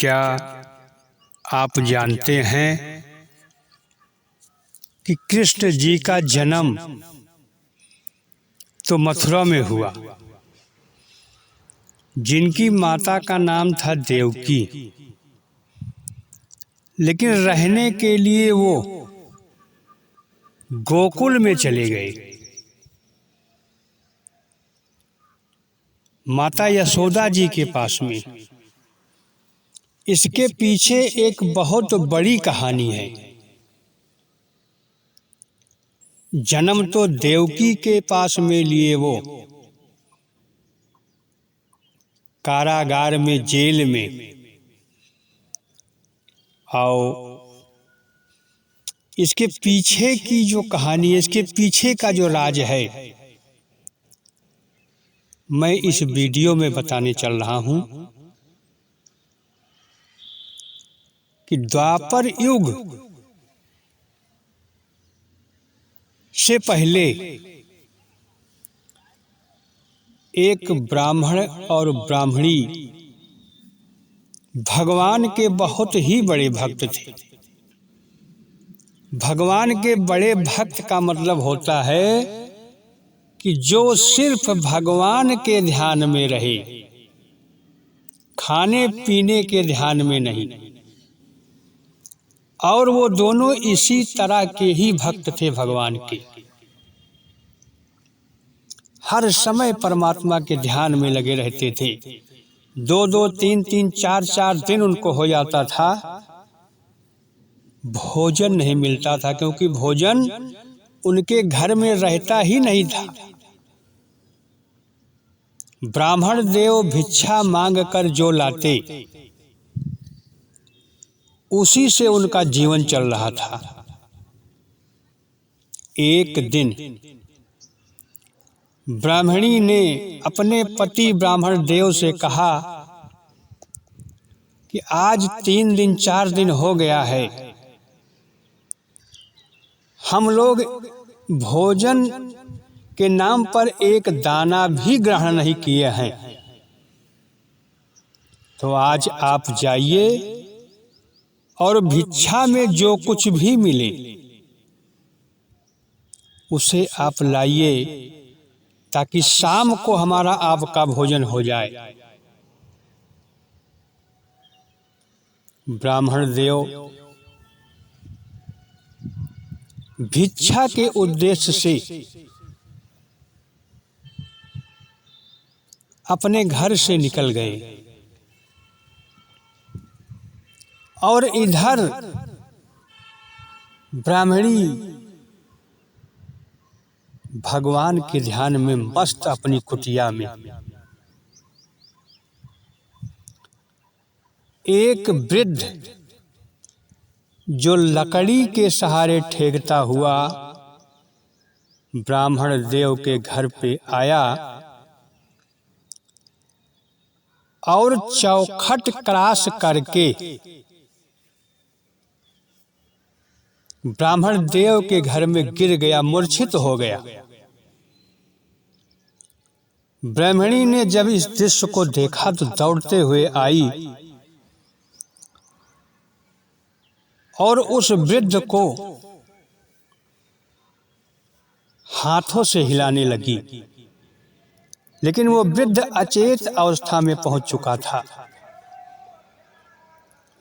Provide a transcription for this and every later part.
क्या आप जानते हैं कि कृष्ण जी का जन्म तो मथुरा में हुआ, जिनकी माता का नाम था देवकी, लेकिन रहने के लिए वो गोकुल में चले गए। माता यशोदा जी के पास में। इसके पीछे एक बहुत बड़ी कहानी है। जन्म तो देवकी के पास में लिए वो कारागार में, जेल में, और इसके पीछे की जो कहानी है, इसके पीछे का जो राज है, मैं इस वीडियो में बताने चल रहा हूं कि द्वापर युग से पहले एक ब्राह्मण और ब्राह्मणी भगवान के बहुत ही बड़े भक्त थे। भगवान के बड़े भक्त का मतलब होता है कि जो सिर्फ भगवान के ध्यान में रहे, खाने पीने के ध्यान में नहीं। और वो दोनों इसी तरह के ही भक्त थे भगवान के। हर समय परमात्मा के ध्यान में लगे रहते थे। 2-2, 3-3, 4-4 दिन उनको हो जाता था, भोजन नहीं मिलता था, क्योंकि भोजन उनके घर में रहता ही नहीं था। ब्राह्मण देव भिक्षा मांग कर जो लाते, उसी से उनका जीवन चल रहा था। एक दिन ब्राह्मणी ने अपने पति ब्राह्मण देव से कहा कि आज 3 दिन 4 दिन हो गया है, हम लोग भोजन के नाम पर एक दाना भी ग्रहण नहीं किए हैं, तो आज आप जाइए और भिक्षा में जो कुछ भी मिले उसे आप लाइए, ताकि शाम को हमारा आपका भोजन हो जाए। ब्राह्मण देव भिक्षा के उद्देश्य से अपने घर से निकल गए, और इधर ब्राह्मणी भगवान के ध्यान में मस्त अपनी कुटिया में। एक वृद्ध जो लकड़ी के सहारे ठेकता हुआ ब्राह्मण देव के घर पे आया और चौखट क्रॉस करके ब्राह्मण देव के घर में गिर गया, मूर्छित हो गया। ब्राह्मणी ने जब इस दृश्य को देखा तो दौड़ते हुए आई और उस वृद्ध को हाथों से हिलाने लगी, लेकिन वो वृद्ध अचेत अवस्था में पहुंच चुका था।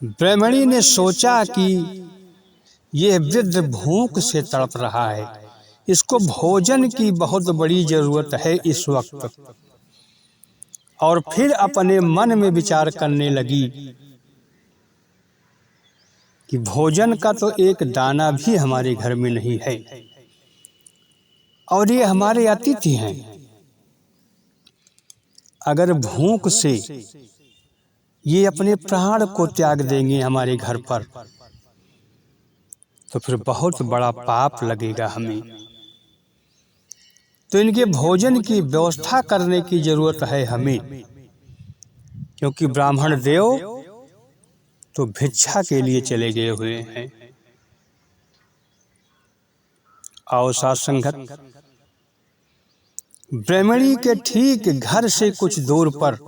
ब्राह्मणी ने सोचा कि यह वृद्ध भूख से तड़प रहा है, इसको भोजन की बहुत बड़ी जरूरत है इस वक्त। और फिर अपने मन में विचार करने लगी कि भोजन का तो एक दाना भी हमारे घर में नहीं है, और ये हमारे अतिथि हैं। अगर भूख से ये अपने प्राण को त्याग देंगे हमारे घर पर, तो फिर बहुत बड़ा पाप लगेगा हमें। तो इनके भोजन की व्यवस्था करने की जरूरत है हमें, क्योंकि ब्राह्मण देव तो भिक्षा के लिए चले गए हुए हैं। आओ साथ संगत, ब्राह्मणी के ठीक घर से कुछ दूर पर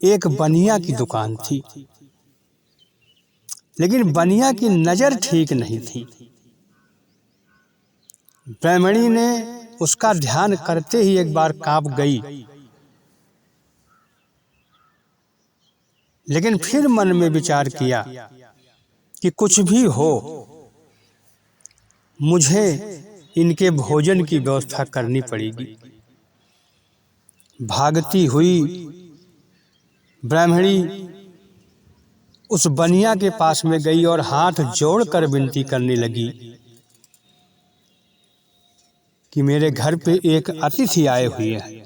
एक बनिया की दुकान थी, लेकिन बनिया की नजर ठीक नहीं थी। ब्राह्मणी ने उसका ध्यान करते ही एक बार कांप गई, लेकिन फिर मन में विचार किया कि कुछ भी हो, मुझे इनके भोजन की व्यवस्था करनी पड़ेगी। भागती हुई ब्राह्मणी उस बनिया के पास में गई और हाथ जोड़कर विनती करने लगी कि मेरे घर पे एक अतिथि आए हुए हैं,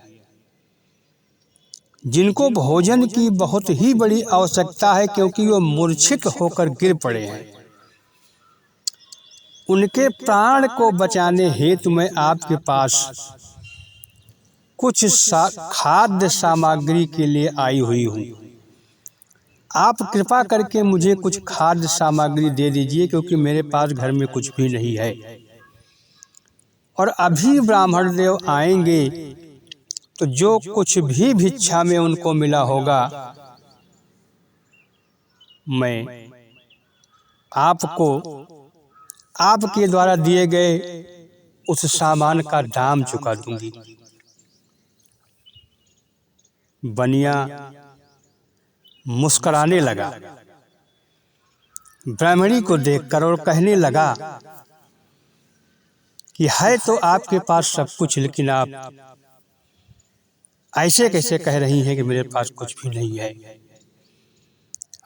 जिनको भोजन की बहुत ही बड़ी आवश्यकता है, क्योंकि वो मूर्छित होकर गिर पड़े हैं। उनके प्राण को बचाने हेतु मैं आपके पास कुछ खाद्य सामग्री के लिए आई हुई हूँ। आप कृपा करके मुझे कुछ खाद्य सामग्री दे दीजिए, क्योंकि मेरे पास घर में कुछ भी नहीं है, और अभी ब्राह्मण देव आएंगे तो जो कुछ भी भिक्षा में उनको मिला होगा, मैं आपको आपके द्वारा दिए गए उस सामान का दाम चुका दूंगी। बनिया मुस्कुराने लगा ब्राह्मणी को देखकर और कहने लगा कि है तो आपके पास सब कुछ, लेकिन आप ऐसे कैसे कह रही हैं कि मेरे पास कुछ भी नहीं है।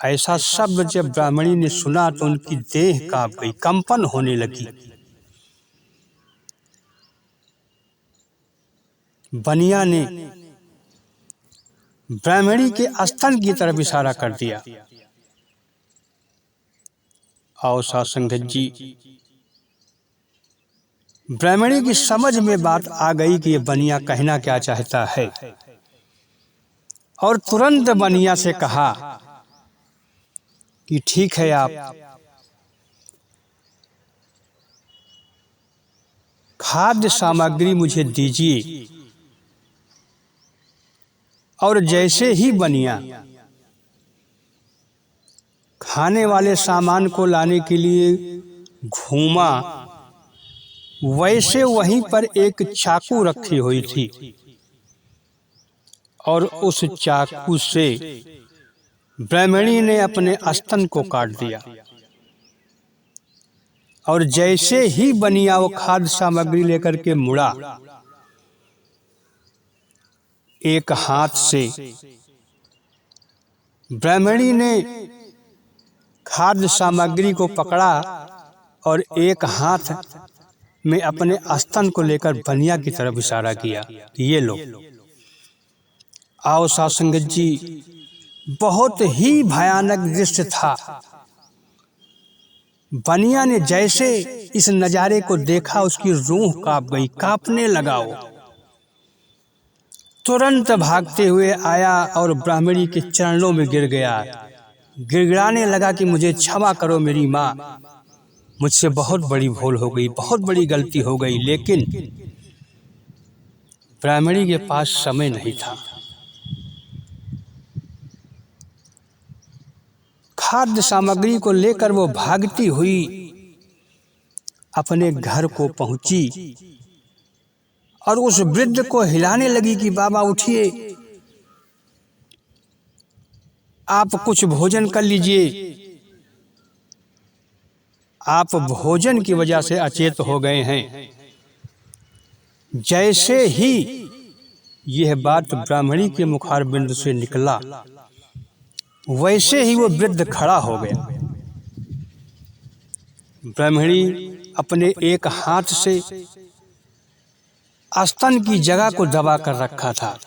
ऐसा शब्द जब ब्राह्मणी ने सुना तो उनकी देह कांप गई, कंपन होने लगी। बनिया ने ब्राह्मणी के स्तन की तरफ इशारा कर दिया। आओ सासंगत जी, ब्राह्मणी की समझ में बात आ गई कि ये बनिया कहना क्या चाहता है, और तुरंत बनिया से कहा कि ठीक है, आप खाद्य सामग्री मुझे दीजिए। और जैसे ही बनिया खाने वाले सामान को लाने के लिए घूमा, वैसे वहीं पर एक चाकू रखी हुई थी, और उस चाकू से ब्राह्मणी ने अपने स्तन को काट दिया। और जैसे ही बनिया वो खाद्य सामग्री लेकर के मुड़ा, एक हाथ से ब्राह्मणी ने खाद्य सामग्री को पकड़ा और एक हाथ में अपने स्तन को लेकर बनिया की तरफ इशारा किया कि ये लो। आओ सासंगत जी, बहुत ही भयानक दृश्य था। बनिया ने जैसे इस नजारे को देखा, उसकी रूह कांप गई, कांपने लगा। वो तुरंत भागते हुए आया और ब्राह्मणी के चरणों में गिर गया, गिड़गिड़ाने लगा कि मुझे क्षमा करो मेरी माँ, मुझसे बहुत बड़ी भूल हो गई, बहुत बड़ी गलती हो गई। लेकिन ब्राह्मणी के पास समय नहीं था। खाद्य सामग्री को लेकर वो भागती हुई अपने घर को पहुंची और उस वृद्ध को हिलाने लगी कि बाबा उठिए, आप कुछ भोजन कर लीजिए, आप भोजन की वजह से अचेत हो गए हैं। जैसे ही यह बात ब्राह्मणी के मुखारबिंद से निकला, वैसे ही वो वृद्ध खड़ा हो गया। ब्राह्मणी अपने एक हाथ से स्तन की जगह को दबा कर रखा था,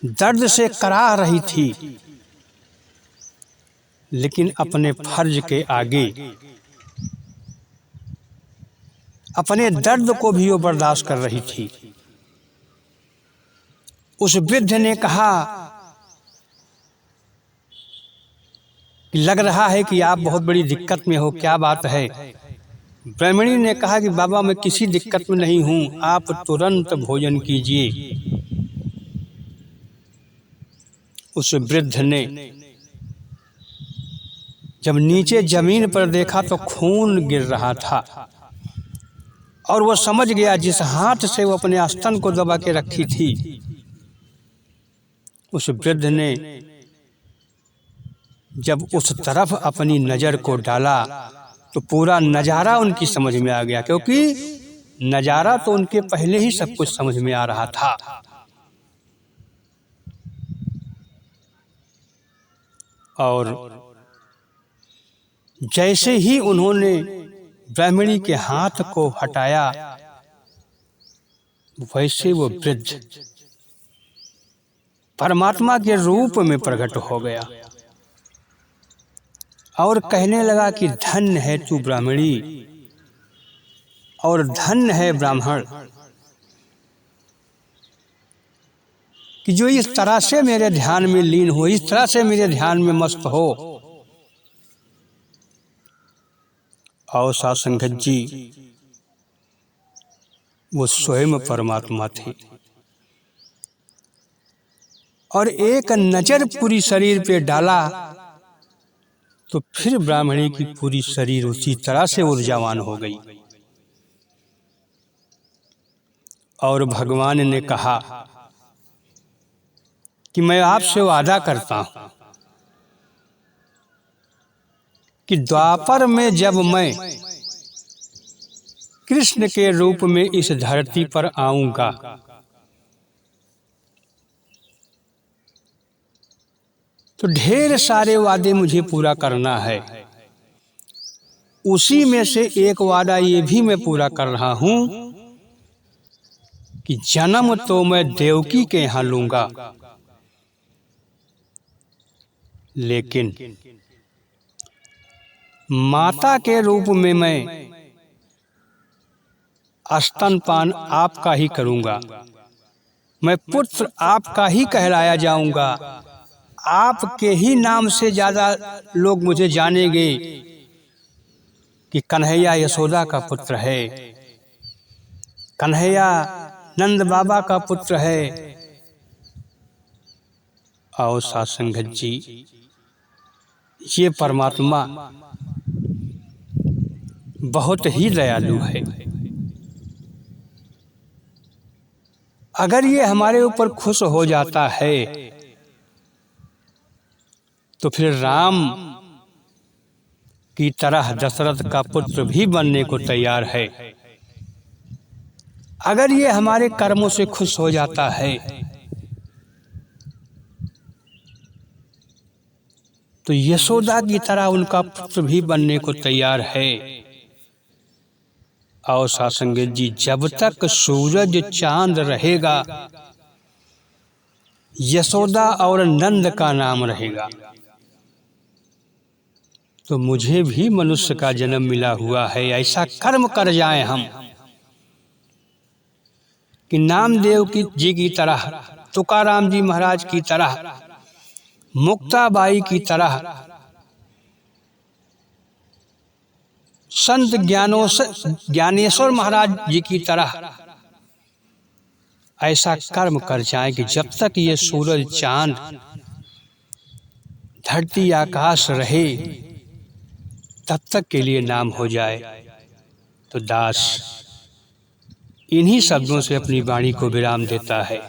दर्द से कराह रही थी, लेकिन अपने फर्ज के आगे अपने दर्द को भी वो बर्दाश्त कर रही थी। उस वृद्ध ने कहा कि लग रहा है कि आप बहुत बड़ी दिक्कत में हो, क्या बात है? ब्राह्मणी ने कहा कि बाबा मैं किसी दिक्कत में नहीं हूं, आप तुरंत भोजन कीजिए। उस वृद्ध ने जब नीचे जमीन पर देखा तो खून गिर रहा था और वो समझ गया जिस हाथ से वो अपने स्तन को दबा के रखी थी, उस वृद्ध ने जब उस तरफ अपनी नजर को डाला तो पूरा नजारा उनकी समझ में आ गया, क्योंकि नजारा तो उनके पहले ही सब कुछ समझ में आ रहा था। और जैसे ही उन्होंने ब्राह्मणी के हाथ को हटाया, वैसे वो वृद्ध परमात्मा के रूप में प्रकट हो गया और कहने लगा कि धन्य है तू ब्राह्मणी और धन्य है ब्राह्मण कि जो इस तरह से मेरे ध्यान में लीन हो, इस तरह से मेरे ध्यान में मस्त हो। और सासंगत जी वो स्वयं परमात्मा थे और एक नजर पूरी शरीर पे डाला तो फिर ब्राह्मणी की पूरी शरीर उसी तरह से ऊर्जावान हो गई। और भगवान ने कहा कि मैं आपसे वादा करता हूं कि द्वापर में जब मैं कृष्ण के रूप में इस धरती पर आऊंगा तो ढेर सारे वादे मुझे पूरा करना है। उसी में से एक वादा ये भी मैं पूरा कर रहा हूं कि जन्म तो मैं देवकी के यहां लूंगा, लेकिन माता के रूप में मैं स्तनपान आपका ही करूंगा, मैं पुत्र आपका ही कहलाया जाऊंगा, आपके ही नाम से ज्यादा लोग मुझे जानेंगे कि कन्हैया यशोदा का पुत्र है, कन्हैया नंद बाबा का पुत्र है। और सासंगत जी ये परमात्मा बहुत ही दयालु है। अगर ये हमारे ऊपर खुश हो जाता है तो फिर राम की तरह दशरथ का पुत्र भी बनने को तैयार है। अगर ये हमारे कर्मों से खुश हो जाता है तो यशोदा की तरह उनका पुत्र भी बनने को तैयार है। और सासंगत जी जब तक सूरज चांद रहेगा यशोदा और नंद का नाम रहेगा। तो मुझे भी मनुष्य का जन्म मिला हुआ है, ऐसा कर्म कर जाएं हम कि नामदेव जी की तरह, तुकाराम जी महाराज की तरह, मुक्ताबाई की तरह, संत ज्ञानेश्वर महाराज जी की तरह ऐसा कर्म कर जाए कि जब तक ये सूरज चांद धरती आकाश रहे तब तक के लिए नाम हो जाए। तो दास इन्हीं शब्दों से अपनी वाणी को विराम देता है।